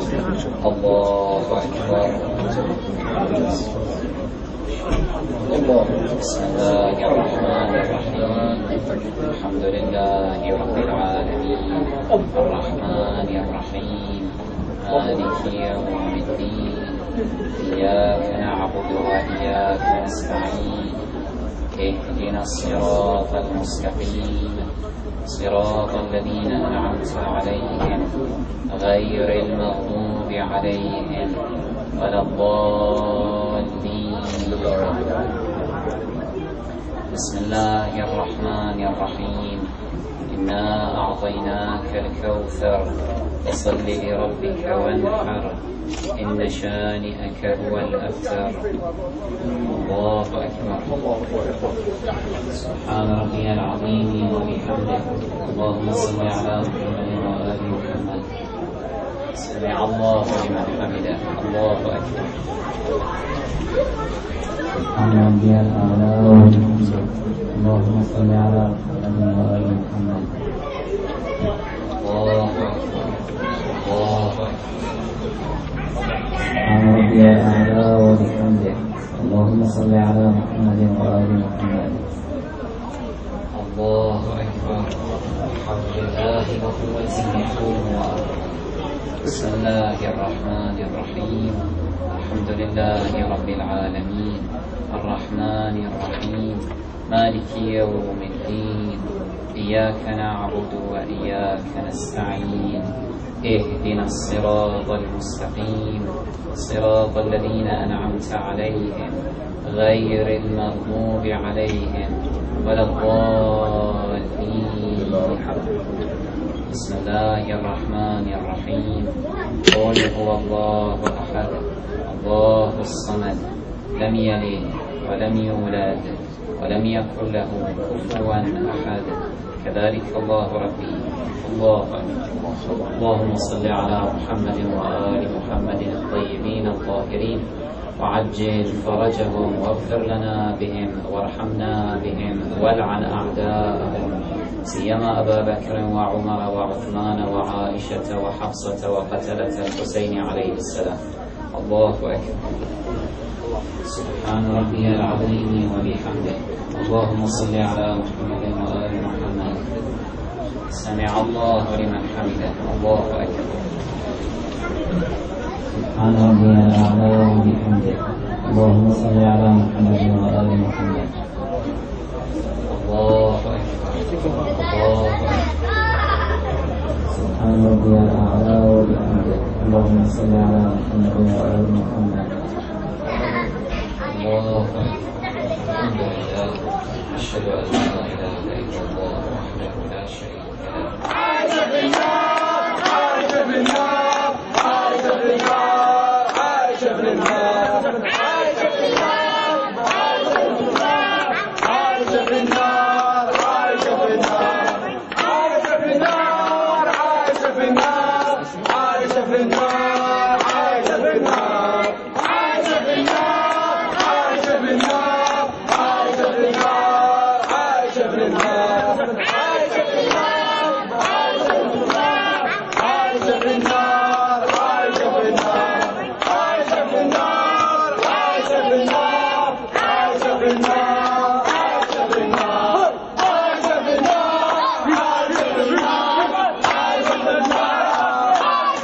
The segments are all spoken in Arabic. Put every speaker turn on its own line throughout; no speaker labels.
الله أكبر. بسم الله الرحمن الرحيم. الحمد لله رب العالمين الرحمن الرحيم مالك يوم الدين إياك نعبد وإياك نستعين اهدنا الصراط المستقيم صراط الذين أنعمت عليهم غير المغضوب عليهم ولا الضالين. بسم الله الرحمن الرحيم. إنا أعطيناك الكوثر فصل لربك وانحر إن شانئك هو الأبتر. الله أكبر. سبحان ربي العظيم وبحمده. اللهم صل على محمد وآل محمد. سمع الله لمن حمده. الله أكبر.
سبحان ربي الأعلى وبحمده. اللهم صل على محمد وآل محمد.
الله أكبر. الله أكبر.
سبحان ربي الأعلى وبحمده. اللهم صل على محمد وآل محمد.
الله أكبر. الحمد لله وقوته حلوة. بسم الله الرحمن الرحيم. الحمد لله رب العالمين الرحمن الرحيم مالك يوم الدين إياك نعبد وإياك نستعين اهدنا الصراط المستقيم صراط الذين أنعمت عليهم غير المغضوب عليهم ولا الضالين. بسم الله الرحمن الرحيم. قل هو الله أحد الله الصمد لم يلد ولم يولد ولم يكن له كفوا أحد كذلك الله ربي. الله أكبر. اللهم صل على محمد وآل محمد الطيبين الطاهرين وعجل فرجهم واغفر لنا بهم وارحمنا بهم والعن أعداءهم سيما أبا بكر وعمر وعثمان وعائشة وحفصة وقتلة الحسين عليه السلام. الله أكبر. سبحان ربي العظيم وبحمده. اللهم صل على محمد وآل محمد. سمع الله لمن حمده. الله أكبر.
سبحان ربي الأعلى وبحمده. اللهم صل على محمد وآل محمد.
الله أكبر. الله أكبر.
سبحان ربي الأعلى وبحمده. اللهم صل على محمد وآل محمد.
الله أكبر. الحمد لله. أشهد أن لا إله إلا الله وحده لا شريك له.
عاش بالنار عاش بالنار عاش بالنار عاش بالنار عاش بالنار عاش بالنار عاش بالنار عاش بالنار عاش بالنار عاش بالنار عاش بالنار عاش بالنار عاش بالنار عاش بالنار عاش بالنار عاش بالنار عاش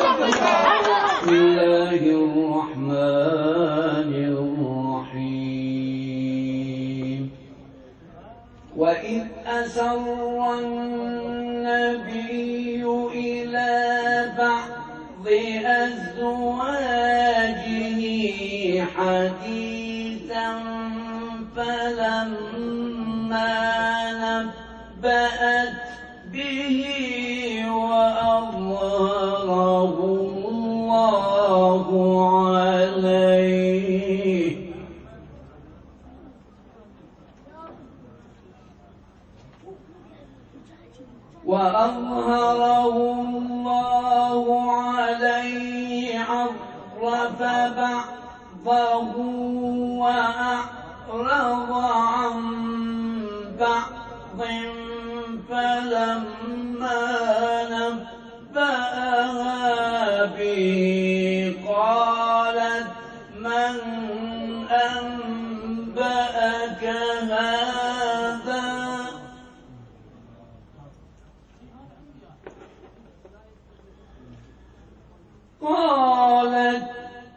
بسم الله الرحمن الرحيم. وإذ أسر النبي إلى بعض أزواجه حديثا فلما نبأت به وأظهره الله عليه عرف بعضه وأعرض عن بعض فلما نبأها به
قالت من أنبأك هذا قالت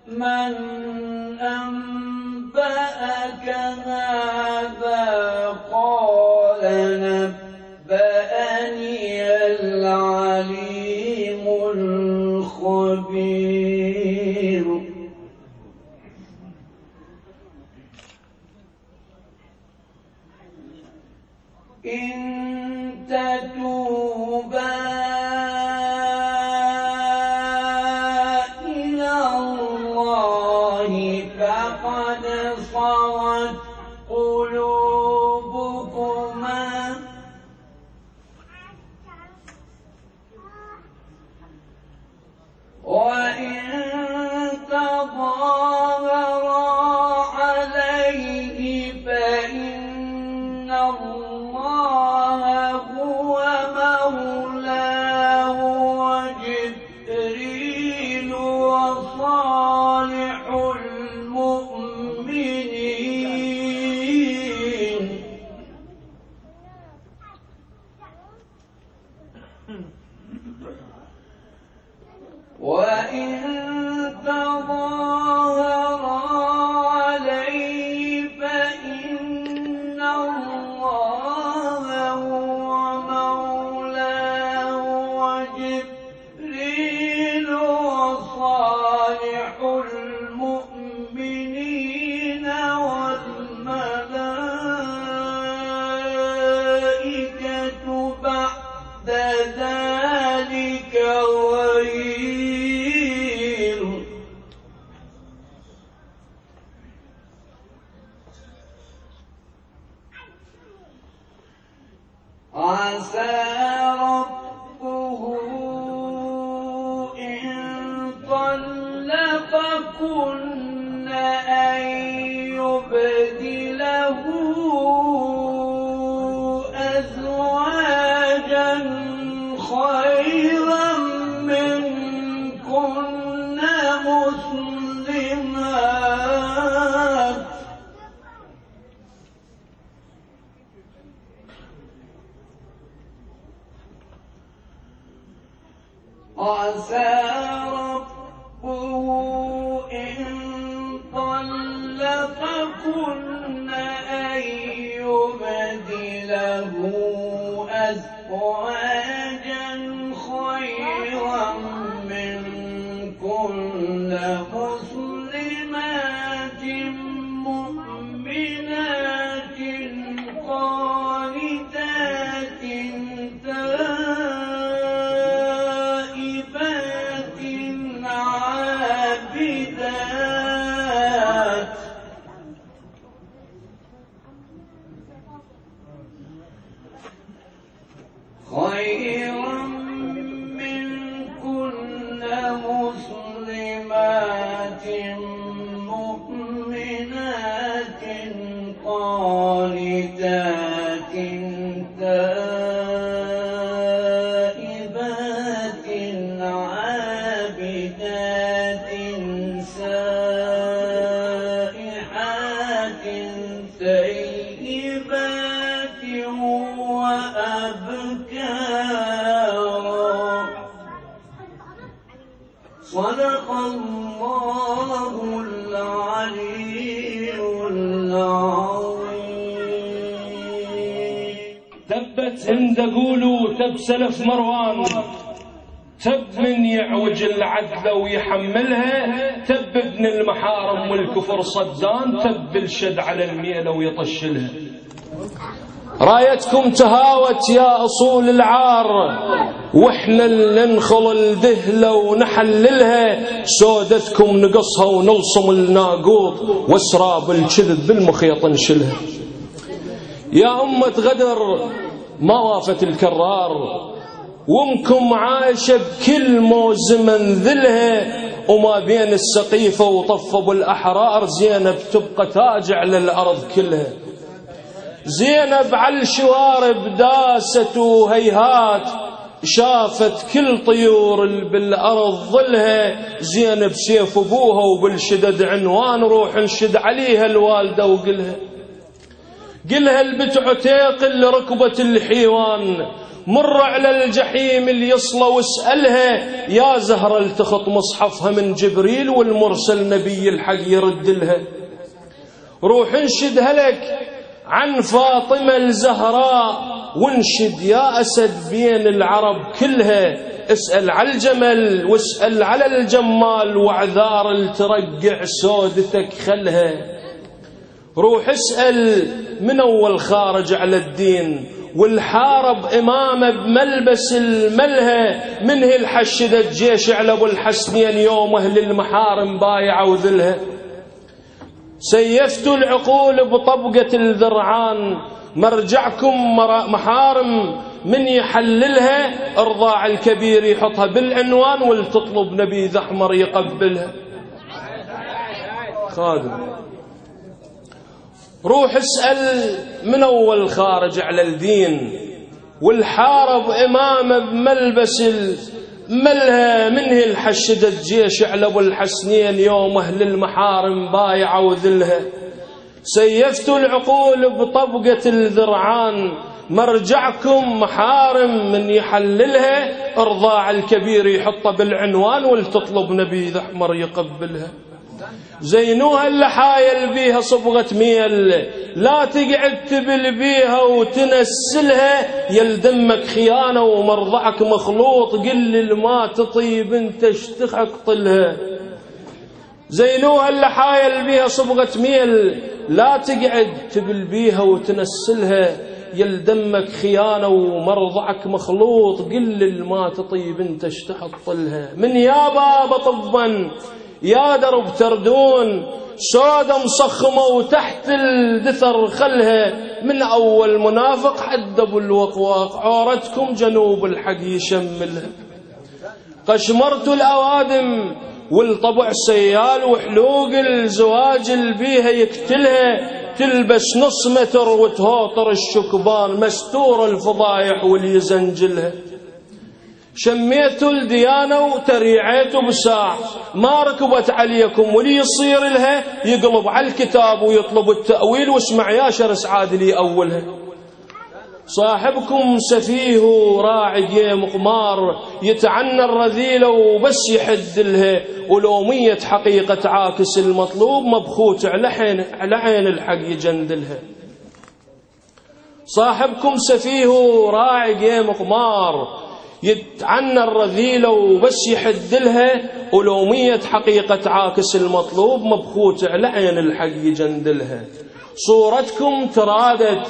من أنبأك هذا قال نبأني العليم الخبير إن تتوبا إلى الله فقد صغت قلوبكما وإن تظاهرا عليه فإن الله هو مولاه وجبريل وصالح المؤمنين وإن تظاهرا عليه فإن الله هو مولاه وجبريل وصالح المؤمنين والملائكة بعد ذلك ظهير عسى ربه إن طلقكن أن يبدله أزواجا خيرا منكن مسلمات عسى ربه إن طلقكن أن يبدله أزواجا خيرا منكن مسلمات مؤمنات قانتات تائبات عابدات خيرا منكن مسلمات مؤمنات قانتات تائبات عابدات سائحات ثيبات وأبكارا صدق الله العلي العظيم.
تبت عند قولوا تب سلف مروان، تب من يعوج العدل ويحملها، تب ابن المحارم والكفر صدان، تب الشد على الميلة ويطشلها. رايتكم تهاوت يا أصول العار، واحنا اللي ننخل الدهلة ونحللها، سودتكم نقصها ونلصم الناقوط، واسراب الكذب بالمخيط نشلها. يا أمة غدر ما وافت الكرار، وامكم عايشة بكل موزم منذلها، وما بين السقيفة وطفب الأحرار زينب تبقى تاج على الأرض كلها. زينب على الشوارب داست وهيهات، شافت كل طيور بالأرض ظلها، زينب سيف أبوها وبالشدد عنوان، روح انشد عليها الوالدة وقلها البت عتيق اللي ركبت الحيوان، مر على الجحيم اللي يصلى واسألها، يا زهرة التخط مصحفها من جبريل والمرسل نبي الحق يرد لها. روح انشد هلك عن فاطمة الزهراء، وانشد يا أسد بين العرب كلها، اسأل على الجمل واسأل على الجمال، وعذار الترقع سودتك خلها. روح اسأل من أول خارج على الدين، والحارب إمامه بملبس الملهى، من هي الحشدت جيش على أبو الحسنين يوم أهل المحارم بايعوا ذلها. سيفت العقول بطبقة الذرعان، مرجعكم محارم من يحللها، ارضاع الكبير يحطها بالعنوان، ولتطلب نبيذ أحمر يقبلها. خادم روح اسأل من أول خارج على الدين، والحارب إمامه بملبس الملهى، منه الحشدت جيش على أبو الحسنين يوم أهل المحارم بايعوا ذلها. سيفت العقول بطبقة الذرعان، مرجعكم محارم من يحللها، ارضاع الكبير يحطه بالعنوان، ولتطلب نبيذ أحمر يقبلها. زينوها اللحايل بيها صبغة ميل، لا تقعد تبل بيها وتنسلها، يلدمك خيانة ومرضعك مخلوط، قل ما تطيب انت اشتخك طلها. زينوها اللحايل بيها صبغة ميل، لا تقعد تبل بيها وتنسلها، يلدمك خيانة ومرضعك مخلوط، قل ما تطيب انت اشتخك طلها. من يا بابا طبا يا درب تردون، سودة مصخمة وتحت الدثر خلها، من أول منافق حد أبو الوقواق، عورتكم جنوب الحق يشملها. قشمرت الأوادم والطبع سيال، وحلوق الزواج البيها يقتلها، تلبس نص متر وتهوطر الشكبان، مستور الفضايح واللي يزنجلها. شميت الديانة وتريعيت بساع، ما ركبت عليكم، ولي يصير لها يقلب على الكتاب ويطلب التأويل، واسمع يا شرس عادلي أولها. صاحبكم سفيه وراعي جيم قمار، يتعنى الرذيلة وبس يحد لها، ولومية حقيقة عاكس المطلوب، مبخوت على عين الحق يجندلها. صاحبكم سفيه وراعي جيم قمار، يتعنى الرذيلة وبس يحد لها، ولومية حقيقة عاكس المطلوب، مبخوت على عين الحق يجندلها. صورتكم ترادت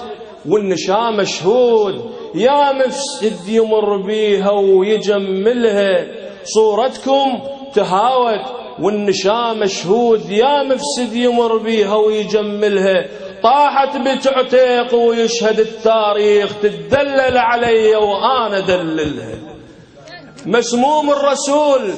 والنشا مشهود، يا مفسد يمر بيها ويجملها. صورتكم تهاوت والنشا مشهود، يا مفسد يمر بيها ويجملها. طاحت بتعتيق ويشهد التاريخ، تدلل علي وأنا دللها. مسموم الرسول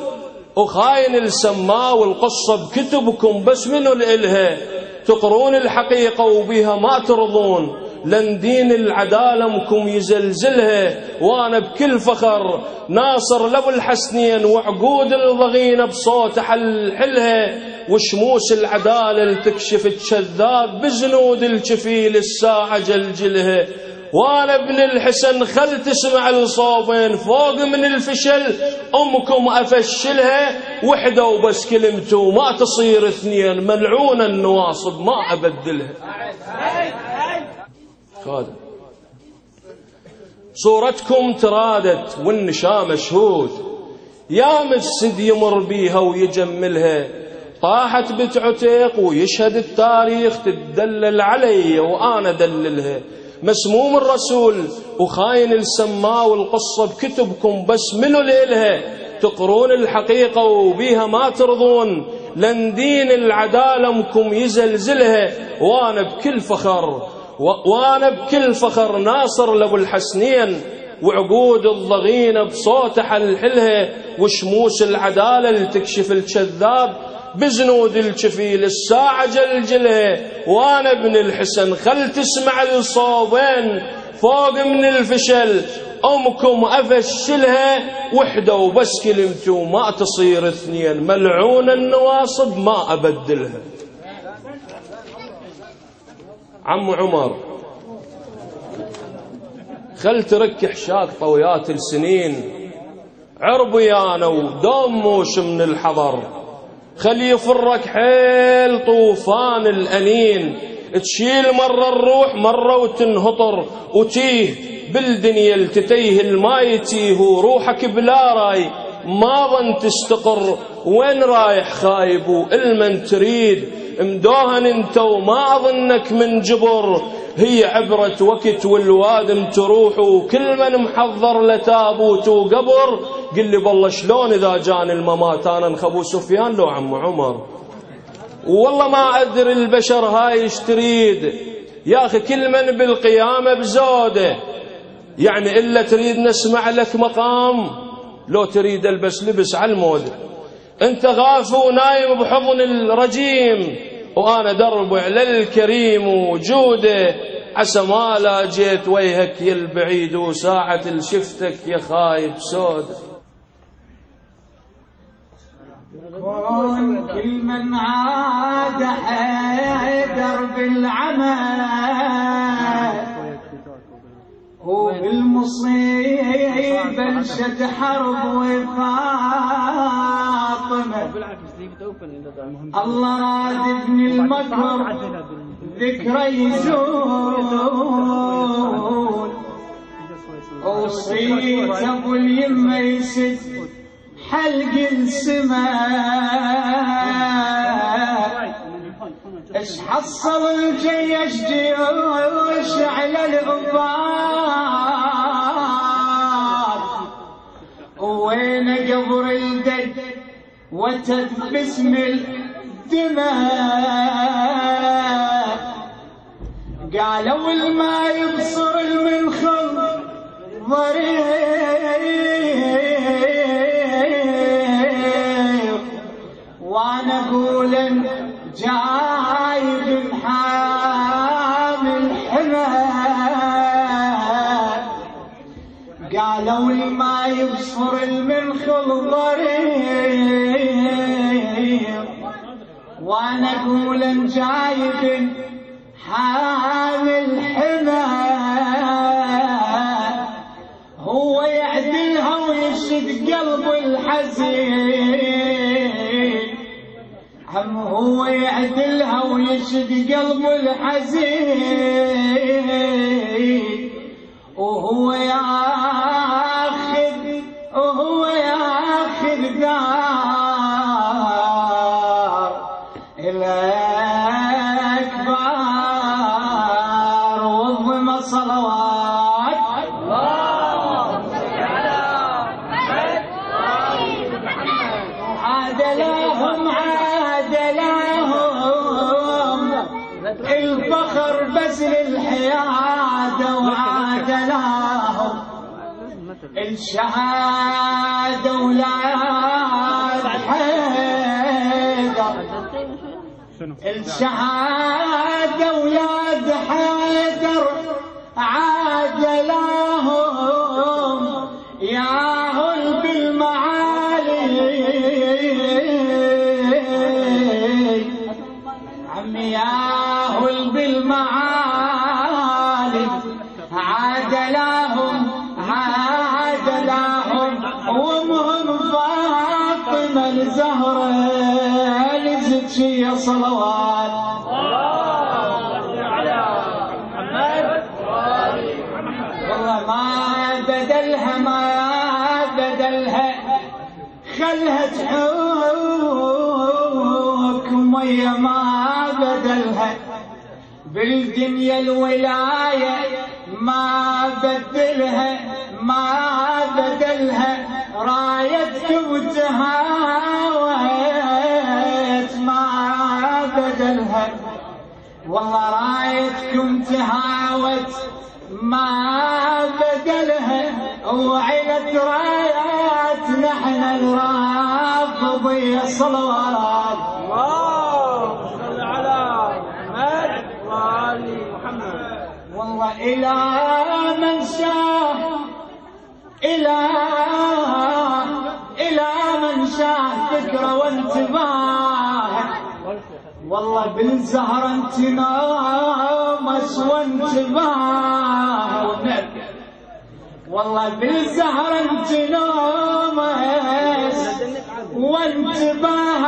وخاين السماء، والقصة بكتبكم بس منو الإلها، تقرون الحقيقة وبيها ما ترضون، لن دين العدالة مكم يزلزلها. وانا بكل فخر ناصر لابو الحسنين، وعقود الضغينة بصوت حلها، وشموس العدالة تكشف الشذاب، بزنود الكفيل الساعة جلجلها. وانا ابن الحسن خل تسمع الصوبين، فوق من الفشل امكم افشلها، وحده وبس كلمته ما تصير اثنين، ملعون النواصب ما ابدلها. خادم صورتكم ترادت والنشا مشهود، يا مفسد يمر بيها ويجملها. طاحت بتعتيق ويشهد التاريخ، تدلل علي وأنا دللها. مسموم الرسول وخاين السماء، والقصة بكتبكم بس منو لإلها، تقرون الحقيقة وبيها ما ترضون، لن دين العدالة مكم يزلزلها. وانا بكل فخر ناصر لابو الحسنين، وعقود الضغينة بصوت حلحلها، وشموس العدالة اللي تكشف الكذاب، بزنود الكفيل الساعة جلجلها. وانا ابن الحسن خل تسمع الصوبين، فوق من الفشل أمكم أفشلها وحدة وبس كلمتي وما تصير اثنين، ملعون النواصب ما أبدلها. عم عمر خل تركح شاق طويات السنين، عربيانه ودموش من الحضر، خل يفرك حيل طوفان الأنين، تشيل مرة الروح مرة وتنهطر، وتيه بالدنيا التتيه الماي تيه، وروحك بلا راي ما ظن تستقر، وين رايح خايب والمن تريد، مدوهن انت وما اظنك من جبر، هي عبرة وقت والوادم تروح، وكل من محضر لتابوت وقبر، قل لي بالله شلون اذا جاني الممات انا انخبو سفيان لو عم عمر. والله ما أدري البشر هاي ايش تريد يا أخي، كل من بالقيامة بزوده، يعني إلا تريد نسمع لك مقام، لو تريد البس لبس على المود، انت غاف ونايم بحضن الرجيم، وأنا درب على الكريم وجوده، عسى ما لا جيت ويهك يا البعيد، وساعة الشفتك يا خايب سود.
كون كل من عاد حيدر بالعمل، وبالمصيبة انشد حرب وفاطمة، الله راد ابن المكر ذكرى يزول، وصيت ابو اليمه يسد حلق السماء، اش حصل الجيش جيوش على العباد، وين قبر الدج وتد باسم الدماء، قالوا الما يبصر المنخل ضرير، وانا اقول جايب محامل حماه، قالوا ما يبصر المنخل ضرير، وانا اقول جايب حامل حماه، هو يعدلها ويشد قلب الحزين، عم هو يعدلها ويشد قلب الحزين، وهو ياخذ دار الأكبر وضم صلوات. عادلاهم الفخر بزل الحيادة، وعادلاهم الشهادة ولاد حيدر، الشهادة ولاد حيدر عادلاهم ياهل بالمعالي، عمي ياهل بالمعالي، عادلاهم وامهم فاطمة الزهرة لزكية صلوات. والله ما بدلها خلها تحكم ويا ما بدلها، بالدنيا الولاية ما بدلها رايتكم تهاوت ما بدلها، والله رايتكم تهاوت ما بدلها، وعيلة رايات نحن الرافضية صلوات.
اللهم صل على محمد وآل محمد.
والله إلى من شاء إلى من شاء فكرة وانتباه. والله بالزهر انت نامس وانتباه، والله بالزهر انت نامس وانتباه.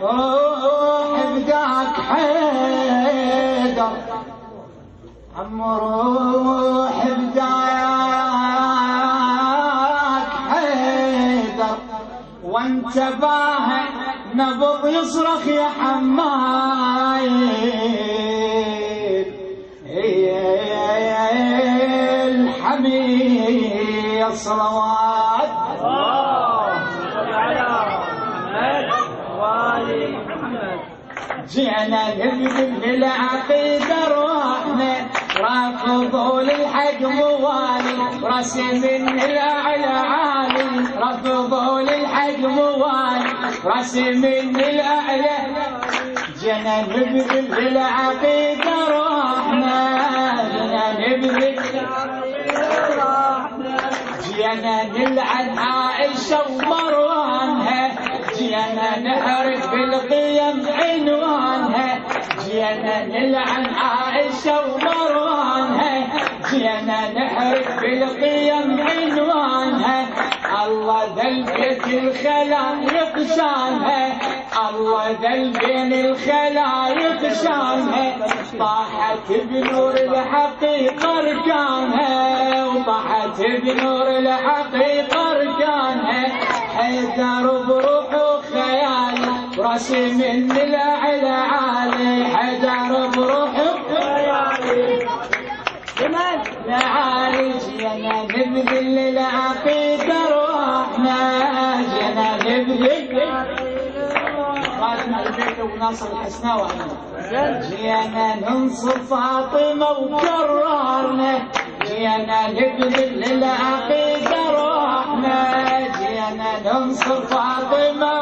روح بداك حيدر عم، روح بداك حيدر وانتباه. نبض يصرخ يا حمايل الحمي الصلوات. جينا نبذل للعقيدة روحنا، رافضوا للحق موالي رسم الأعلى عالي. رافضوا للحق موالي رسم الأعلى. جينا نبذل للعقيدة روحنا، جينا نبذل جينا نلعن عائشة ومروانها، جينا نحرق بالقيم عنوانها. جينا نلعن عائشة ومروانها، جينا نحرق بالقيم عنوانها. الله ذا البيت الخلايق شانها، الله ذا البين الخلايق شانها. طاحت بنور الحقيقة اركانها، وطاحت بنور الحقيقة اركانها. حيدر بروح وخيالي رسم من الأعلى عالي. حيدر بروح وخيالي لعالي. جينا نبذل للعقيدة روحنا، جينا نبذل فاطمة البيت وناصر الحسناوي. جينا ننصر فاطمة وكررنا، جينا نبذل للعقيدة روحنا. جينا ننصر فاطمة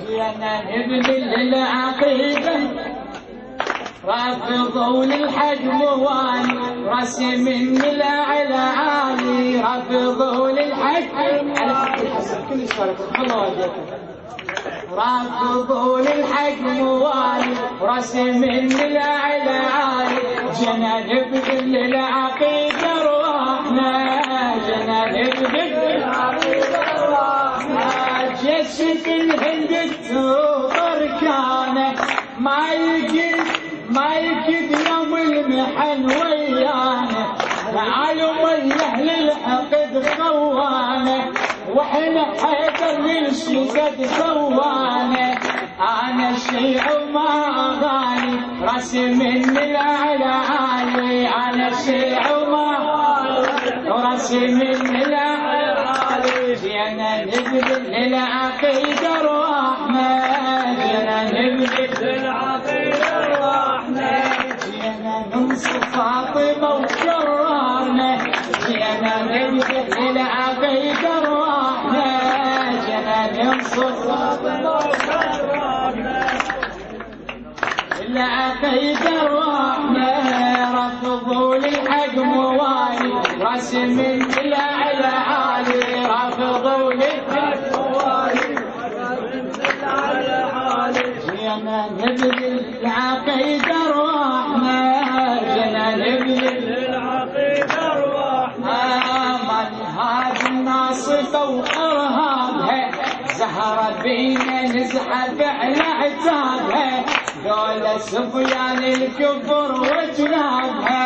جينا نبذل للعقيدة. رافضوا للحق موالي رسم من الأعلى عالي. رافضوا للحق على فكرة الحسن كل شارك الله وجهكم. رافضوا للحق موالي رسم من الأعلى عالي. جينا نبذل للعقيدة روحنا، جينا نبذل للعقيدة روحنا. جيش الهند التوبر كان ما يكد يوم المحن ويانا. تعالوا وياه للحقد خوانا، وحنا حيدر للشدد خوانا. انا الشيع وما اغاني رسم من الأعلى عالي. انا الشيع وما رسم من الأعلى عالي. جينا نبذل للعقيدة روحنا، جينا نبذل للعقيدة روحنا. جينا ننصر فاطمة وكررنا، جينا نبذل للعقيدة روحنا. جينا ننصر فاطمة وكررنا للعقيدة روحنا. رفضوا للحق موالي رسم من الأعلى عالي. رفضوا للحق موالي جينا نبذل العقيدة روحنا، جينا نبذل العقيدة روحنا. من هذه الناصفة وإرهابها زهرة بينا نزحف على عتابها. دولة سفيان الكفر وجنابها،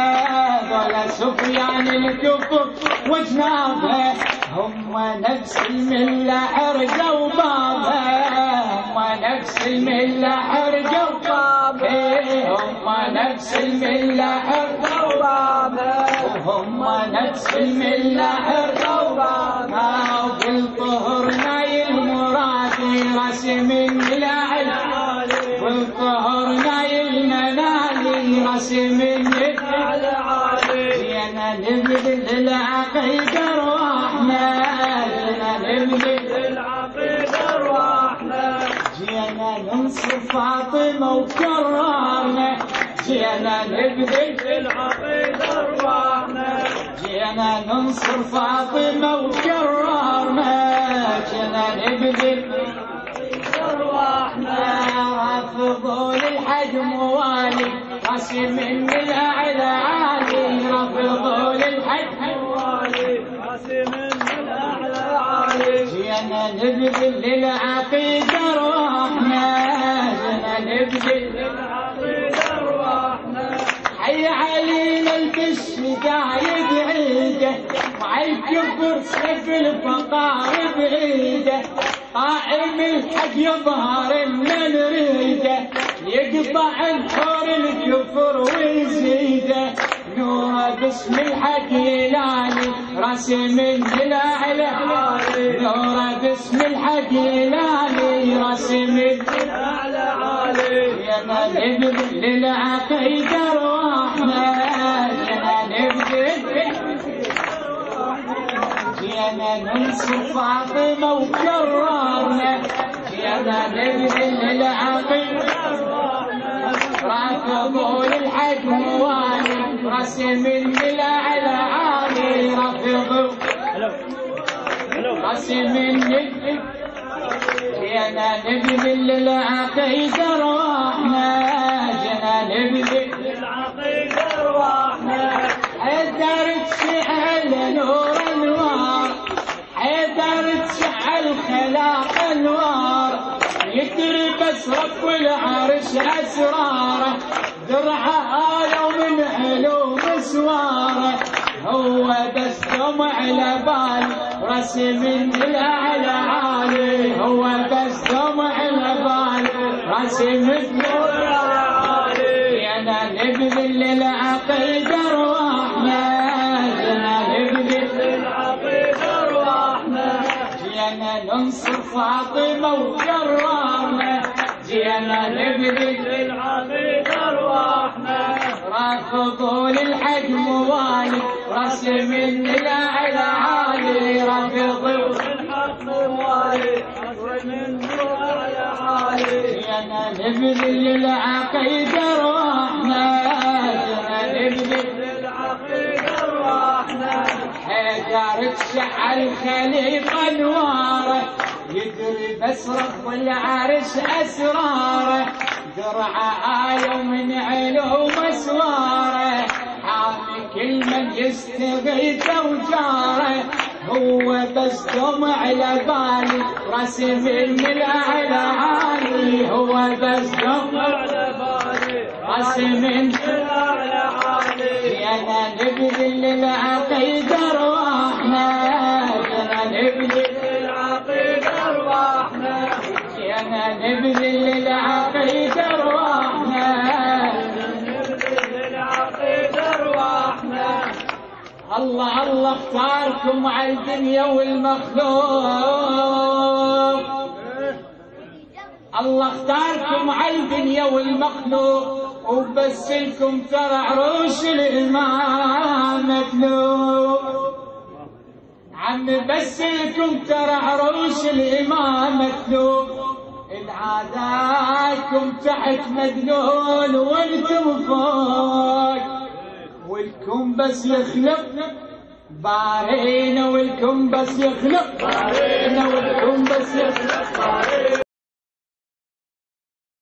دولة سفيان الكفر وجنابها. هم نفس الملة حرقوا بابها، هم نفس الملة حرقوا بابها. هم نفس الملة حرقوا بابها، هم نفس الملة حرقوا بابها. وبالطهر نايل مرادي رسم الأعلى، بالطهر نايل منالي رسم الأعلى. جينا نبذل العقيدة روحنا، جينا نبذل العقيدة روحنا. جينا ننصر فاطمة وكررنا، جينا نبذل العقيدة روحنا. جينا ننصر فاطمة وكررنا جينا نبذل أرواحنا رافضوا للحجم والي قاسم من الأعلى عالي رافضوا للحجم والي قاسم من الأعلى عالي جينا نبذل للعقيدة أرواحنا جينا نبذل للعقيدة أرواحنا حي علينا البش قايد عيده مع الكفر سيف الفقار بعيده قائم الحق يظهر ان نريده يقطع الحور الكفر ويزيده نوره باسم الحق يلالي راسم الأعلى نوره باسم الحق يلالي راسم الأعلى عالي يا نبذل للعقيدة أرواحنا يا نبذل جينا ننصر فاطمة وكررنا جينا نبذل للعقيدة رافضوا للحجم والي رسم الأعلى عالي رافضوا رسم جينا نبذل للعقيدة أرواحنا جينا نبذل للعقيدة أرواحنا حيدر تشعل نور انوار حيدر تشعل خلاق انوار يدري بس رب العرش اسراره درعه آية من علوم سواره هو بس دمع لبال رسم الأعلى عالي هو بس دمع لبال رسم الأعلى عالي يانا نبذل للعقيدة أرواحنا جينا نبذل للعقيدة أرواحنا جينا ننصر فاطمة وكررنا جينا نبذل للعقيدة أرواحنا رافضوا للحجم والي رسم الأعلى عالي رافضوا للحق والي رسم الأعلى عالي جينا نبذل للعقيدة أرواحنا جينا نبذل للعقيدة أرواحنا حيدر تشعل خليقة انواره يدري بس رب العرش اسراره درعه آية من علوم اسواره حامي كل من يستغيث وجاره هو بس دمع لبالي رسم الأعلى عالي هو بس دمع لبالي رسم الأعلى عالي جينا نبذل للعقيدة أرواحنا جينا نبذل للعقيدة أرواحنا جينا نبذل للعقيدة أرواحنا نبذل للعقيدة أرواحنا الله الله اختاركم على الدنيا والمخلوق الله اختاركم على الدنيا والمخلوق وبس لكم ترى عروش الإمام مطلوب عم بس لكم ترى عروش الإمام مطلوب العاداتكم تحت مدلول وانتم فوق والكم بس يخلق بارينا والكم بس يخلق بارينا والكم بس يخلق بارينا